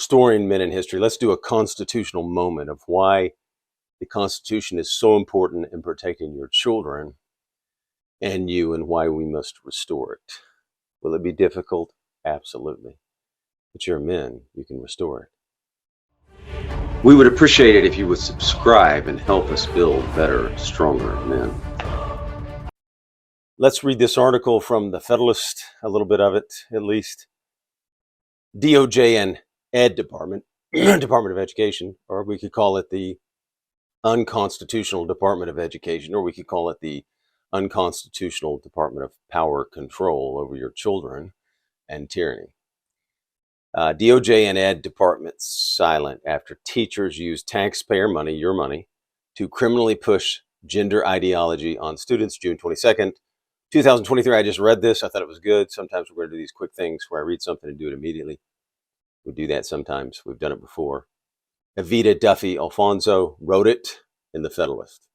restoring men in history, let's do a constitutional moment of why the Constitution is so important in protecting your children and you, and why we must restore it. Will it be difficult? Absolutely. But you're men, you can restore it. We would appreciate it if you would subscribe and help us build better, stronger men. Let's read this article from the Federalist, a little bit of it at least. DOJ and Ed Department, Department of Education, or we could call it the Unconstitutional Department of Education, or we could call it the Unconstitutional Department of Power Control over your children and tyranny. DOJ and Ed Department silent after teachers use taxpayer money, your money, to criminally push gender ideology on students. June 22nd, 2023. I just read this. I thought it was good. Sometimes we're going to do these quick things where I read something and do it immediately. We do that sometimes. We've done it before. Evita Duffy Alfonso wrote it in the Federalist.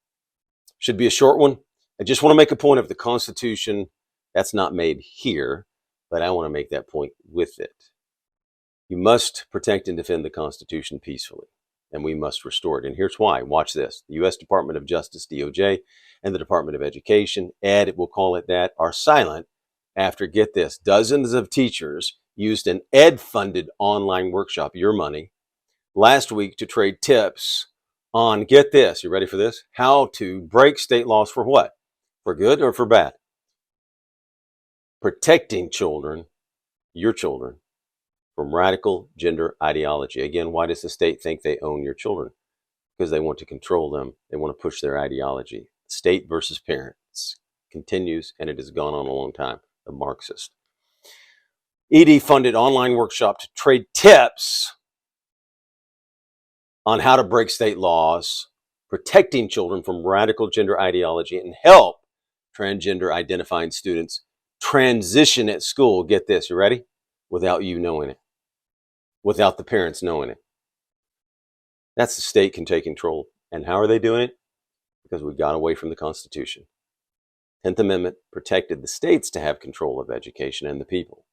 Should be a short one. I just want to make a point of the Constitution. That's not made here, but I want to make that point with it. You must protect and defend the Constitution peacefully, and we must restore it. And here's why. Watch this. The U.S. Department of Justice, DOJ, and the Department of Education, Ed, we'll call it that, are silent after, get this, dozens of teachers used an Ed-funded online workshop, your money, last week to trade tips on, get this, you ready for this? How to break state laws for what? For good or for bad? Protecting children, your children, from radical gender ideology. Again, why does the state think they own your children? Because they want to control them. They want to push their ideology. State versus parents continues, and it has gone on a long time. The Marxist. ED funded online workshop to trade tips on how to break state laws, protecting children from radical gender ideology, and help transgender identifying students transition at school. Get this, you ready? Without you knowing it, without the parents knowing it. That's the state can take control. And how are they doing it? Because we got away from the Constitution. 10th Amendment protected the states to have control of education and the people.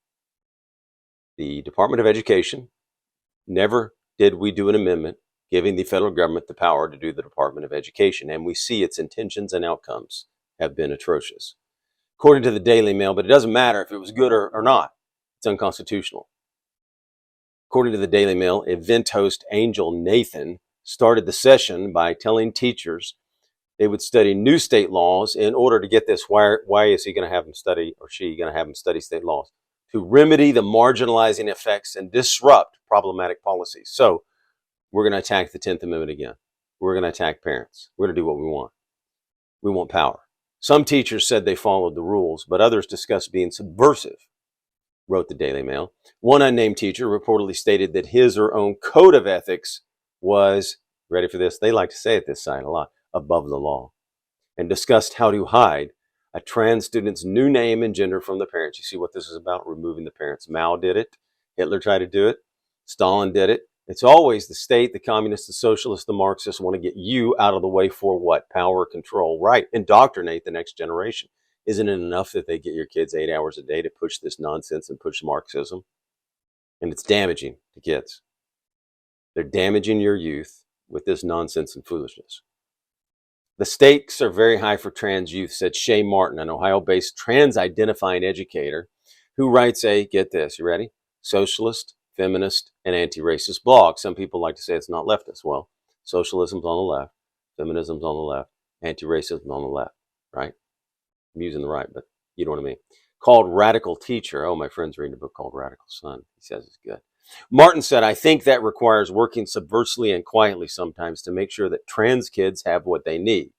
The Department of Education, never did we do an amendment giving the federal government the power to do the Department of Education, and we see its intentions and outcomes have been atrocious. According to the Daily Mail, but it doesn't matter if it was good or not, it's unconstitutional. According to the Daily Mail, event host Angel Nathan started the session by telling teachers they would study new state laws in order to, get this, why is he going to have them study, or she going to have them study state laws? To remedy the marginalizing effects and disrupt problematic policies. So we're going to attack the 10th Amendment again. We're going to attack parents. We're going to do what we want. We want power. Some teachers said they followed the rules, but others discussed being subversive, wrote the Daily Mail. One unnamed teacher reportedly stated that his or her own code of ethics was, ready for this, they like to say it this side a lot, above the law, and discussed how to hide a trans student's new name and gender from the parents. You see what this is about? Removing the parents. Mao did it. Hitler tried to do it. Stalin did it. It's always the state, the communists, the socialists, the Marxists want to get you out of the way for what? Power, control, right? Indoctrinate the next generation. Isn't it enough that they get your kids 8 hours a day to push this nonsense and push Marxism? And it's damaging to kids. They're damaging your youth with this nonsense and foolishness. The stakes are very high for trans youth, said Shay Martin, an Ohio-based trans-identifying educator who writes a, get this, you ready? Socialist, feminist, and anti-racist blog. Some people like to say it's not leftist. Well, socialism's on the left, feminism's on the left, anti-racism's on the left, right? I'm using the right, but you know what I mean. Called Radical Teacher. Oh, my friend's reading a book called Radical Son. He says it's good. Martin said, I think that requires working subversively and quietly sometimes to make sure that trans kids have what they need.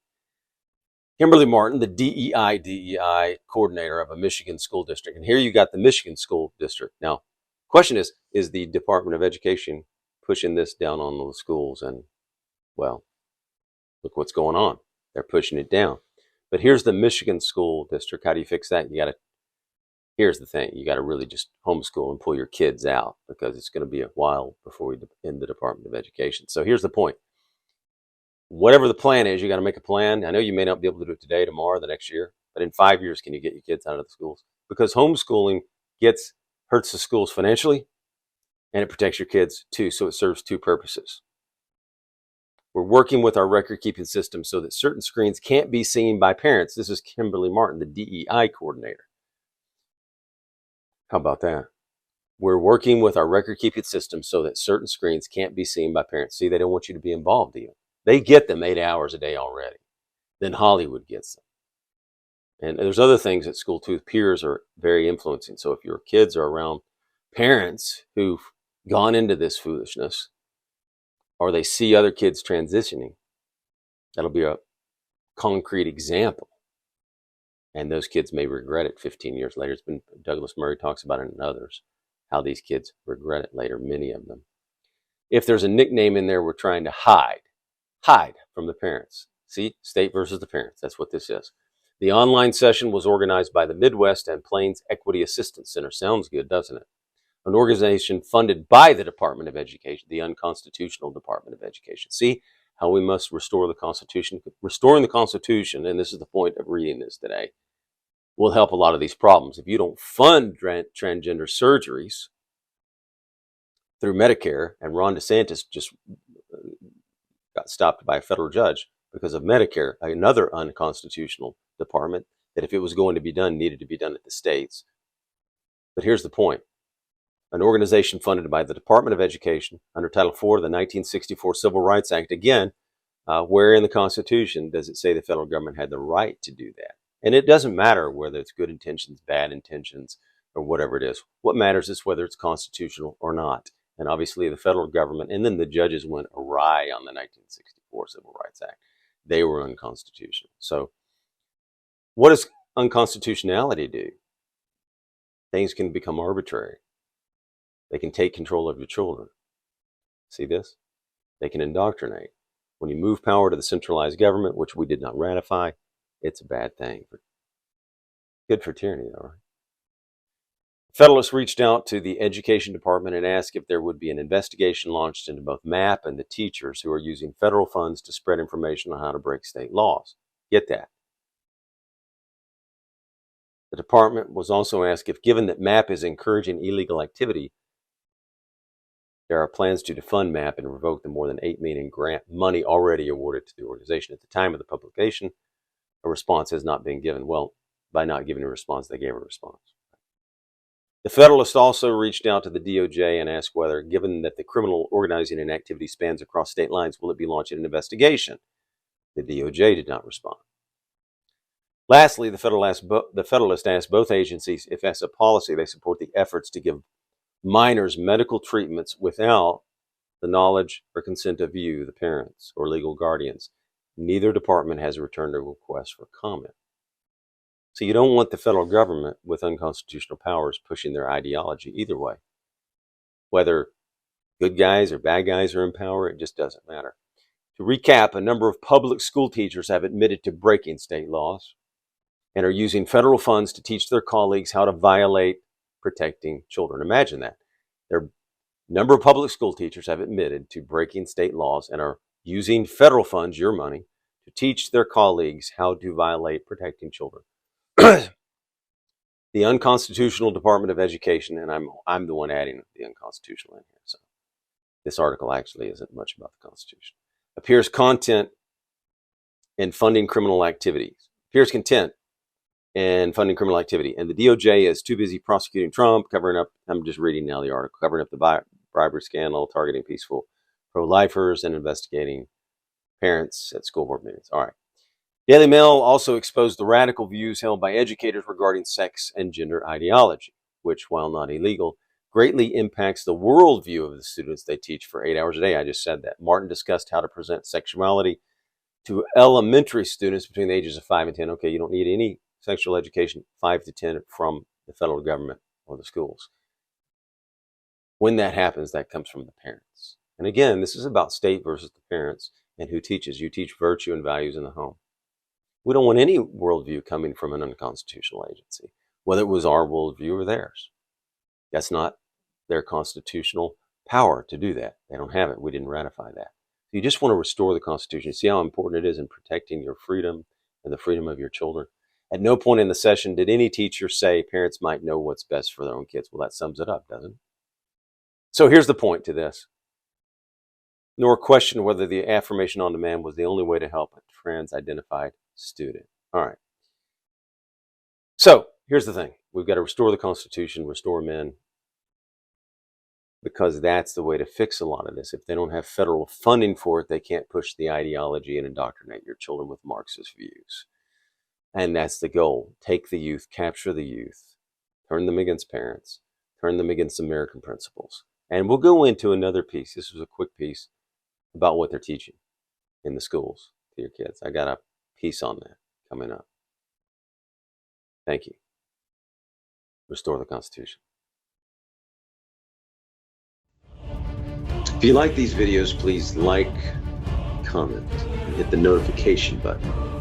Kimberly Martin, the DEI coordinator of a Michigan school district. And here you got the Michigan school district. Now, question is the Department of Education pushing this down on the schools? And, well, look what's going on. They're pushing it down. But here's the Michigan school district. How do you fix that? Here's the thing. You got to really just homeschool and pull your kids out, because it's going to be a while before we end the Department of Education. So here's the point. Whatever the plan is, you got to make a plan. I know you may not be able to do it today, tomorrow, the next year, but in 5 years, can you get your kids out of the schools? Because homeschooling hurts the schools financially, And it protects your kids too, so it serves two purposes. We're working with our record-keeping system so that certain screens can't be seen by parents. This is Kimberly Martin, the DEI coordinator. How about that? We're working with our record-keeping system so that certain screens can't be seen by parents. See, they don't want you to be involved even. They get them 8 hours a day already. Then Hollywood gets them. And there's other things at school too. Peers are very influencing. So if your kids are around parents who've gone into this foolishness, or they see other kids transitioning, that'll be a concrete example. And those kids may regret it 15 years later. It's been, Douglas Murray talks about it and others, how these kids regret it later, many of them. If there's a nickname in there, we're trying to hide from the parents. See, state versus the parents. That's what this is. The online session was organized by the Midwest and Plains Equity Assistance Center. Sounds good, doesn't it? An organization funded by the Department of Education, the unconstitutional Department of Education. See how we must restore the Constitution? Restoring the Constitution, and this is the point of reading this today, will help a lot of these problems. If you don't fund transgender surgeries through Medicare, and Ron DeSantis just got stopped by a federal judge because of Medicare, another unconstitutional department that if it was going to be done, needed to be done at the states. But here's the point. An organization funded by the Department of Education under Title IV of the 1964 Civil Rights Act. Again, where in the Constitution does it say the federal government had the right to do that? And it doesn't matter whether it's good intentions, bad intentions, or whatever it is. What matters is whether it's constitutional or not. And obviously the federal government, and then the judges went awry on the 1964 Civil Rights Act. They were unconstitutional. So what does unconstitutionality do? Things can become arbitrary. They can take control of your children. See this? They can indoctrinate. When you move power to the centralized government, which we did not ratify, it's a bad thing. Good for tyranny, though, right? Federalists reached out to the Education Department and asked if there would be an investigation launched into both MAP and the teachers who are using federal funds to spread information on how to break state laws. Get that. The department was also asked if, given that MAP is encouraging illegal activity, there are plans to defund MAP and revoke the more than $8 million in grant money already awarded to the organization. At the time of the publication, a response has not been given. Well, by not giving a response, they gave a response. The Federalists also reached out to the DOJ and asked whether, given that the criminal organizing and activity spans across state lines, will it be launching an investigation? The DOJ did not respond. Lastly, the Federalist asked both agencies if, as a policy, they support the efforts to give minors medical treatments without the knowledge or consent of you, the parents, or legal guardians. Neither department has returned a request for comment. So you don't want the federal government with unconstitutional powers pushing their ideology either way. Whether good guys or bad guys are in power, it just doesn't matter. To recap, a number of public school teachers have admitted to breaking state laws and are using federal funds to teach their colleagues how to violate protecting children. Imagine that. A number of public school teachers have admitted to breaking state laws and are using federal funds, your money, to teach their colleagues how to violate protecting children. The unconstitutional Department of Education, and I'm the one adding the unconstitutional in here, so this article actually isn't much about the Constitution. Appears content in funding criminal activities. Appears content in funding criminal activity. And the DOJ is too busy prosecuting Trump, covering up, I'm just reading now the article, covering up the bribery scandal, targeting peaceful pro-lifers, and investigating parents at school board meetings. All right. Daily Mail also exposed the radical views held by educators regarding sex and gender ideology, which, while not illegal, greatly impacts the worldview of the students they teach for 8 hours a day. I just said that. Martin discussed how to present sexuality to elementary students between the ages of 5 and 10. Okay, you don't need any sexual education 5 to 10 from the federal government or the schools. When that happens, that comes from the parents. And again, this is about state versus the parents and who teaches. You teach virtue and values in the home. We don't want any worldview coming from an unconstitutional agency, whether it was our worldview or theirs. That's not their constitutional power to do that. They don't have it. We didn't ratify that. You just want to restore the Constitution. See how important it is in protecting your freedom and the freedom of your children. At no point in the session did any teacher say parents might know what's best for their own kids. Well, that sums it up, doesn't it? So here's the point to this. Nor question whether the affirmation on demand was the only way to help a trans-identified student. All right. So here's the thing. We've got to restore the Constitution, restore men, because that's the way to fix a lot of this. If they don't have federal funding for it, they can't push the ideology and indoctrinate your children with Marxist views. And that's the goal. Take the youth, capture the youth, turn them against parents, turn them against American principles. And we'll go into another piece. This was a quick piece about what they're teaching in the schools to your kids. I got a piece on that coming up. Thank you. Restore the Constitution. If you like these videos, please like, comment, and hit the notification button.